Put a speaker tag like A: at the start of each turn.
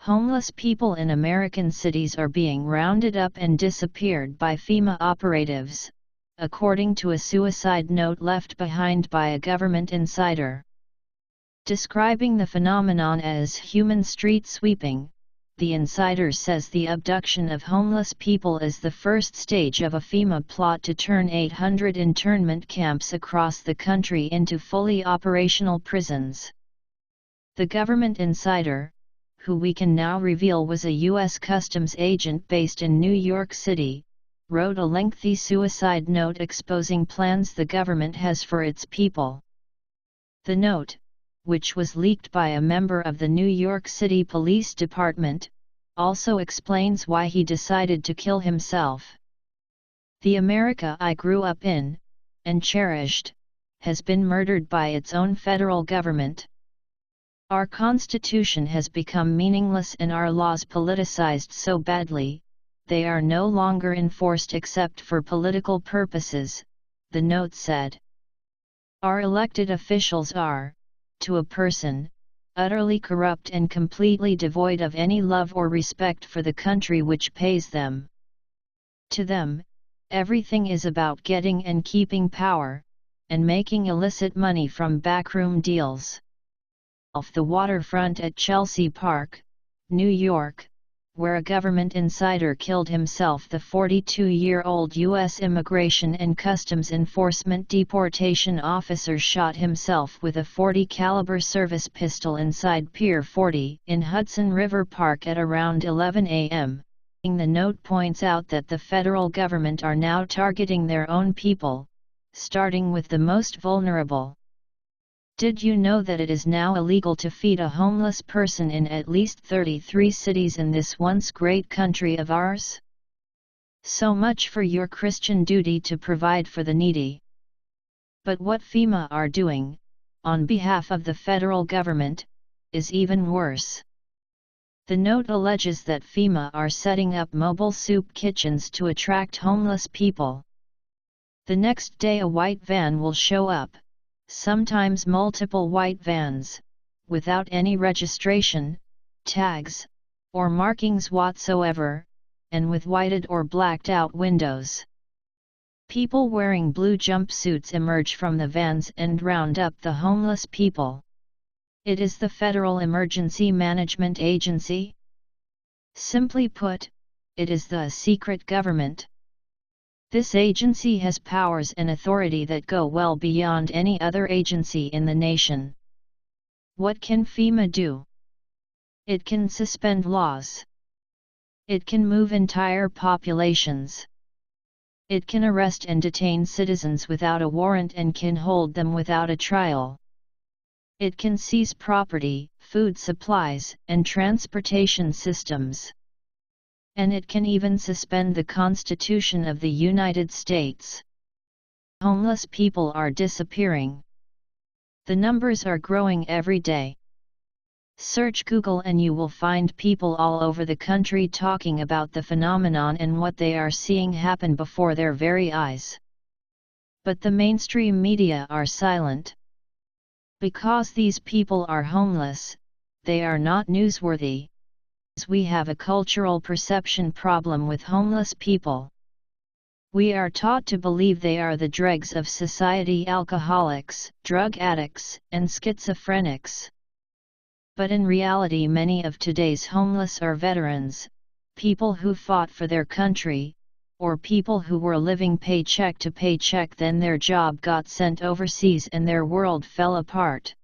A: Homeless people in American cities are being rounded up and disappeared by FEMA operatives, according to a suicide note left behind by a government insider. Describing the phenomenon as human street sweeping, the insider says the abduction of homeless people is the first stage of a FEMA plot to turn 800 internment camps across the country into fully operational prisons. The government insider, who we can now reveal was a U.S. Customs agent based in New York City, wrote a lengthy suicide note exposing plans the government has for its people. The note, which was leaked by a member of the New York City Police Department, also explains why he decided to kill himself. The America I grew up in, and cherished, has been murdered by its own federal government. Our Constitution has become meaningless and our laws politicized so badly, they are no longer enforced except for political purposes, the note said. Our elected officials are, to a person, utterly corrupt and completely devoid of any love or respect for the country which pays them. To them, everything is about getting and keeping power, and making illicit money from backroom deals. Off the waterfront at Chelsea Park, New York, where a government insider killed himself, the 42-year-old U.S. Immigration and Customs Enforcement deportation officer shot himself with a .40 caliber service pistol inside Pier 40 in Hudson River Park at around 11 a.m. The note points out that the federal government are now targeting their own people, starting with the most vulnerable. Did you know that it is now illegal to feed a homeless person in at least 33 cities in this once great country of ours? So much for your Christian duty to provide for the needy. But what FEMA are doing, on behalf of the federal government, is even worse. The note alleges that FEMA are setting up mobile soup kitchens to attract homeless people. The next day a white van will show up, sometimes multiple white vans, without any registration, tags, or markings whatsoever, and with whited or blacked out windows. People wearing blue jumpsuits emerge from the vans and round up the homeless people. It is the Federal Emergency Management Agency. Simply put, it is the secret government. This agency has powers and authority that go well beyond any other agency in the nation. What can FEMA do? It can suspend laws. It can move entire populations. It can arrest and detain citizens without a warrant and can hold them without a trial. It can seize property, food supplies, and transportation systems. And it can even suspend the Constitution of the United States. Homeless people are disappearing. The numbers are growing every day. Search Google and you will find people all over the country talking about the phenomenon and what they are seeing happen before their very eyes. But the mainstream media are silent. Because these people are homeless, they are not newsworthy. We have a cultural perception problem with homeless people. We are taught to believe they are the dregs of society, alcoholics, drug addicts, and schizophrenics. But in reality, many of today's homeless are veterans, people who fought for their country, or people who were living paycheck to paycheck, then their job got sent overseas and their world fell apart.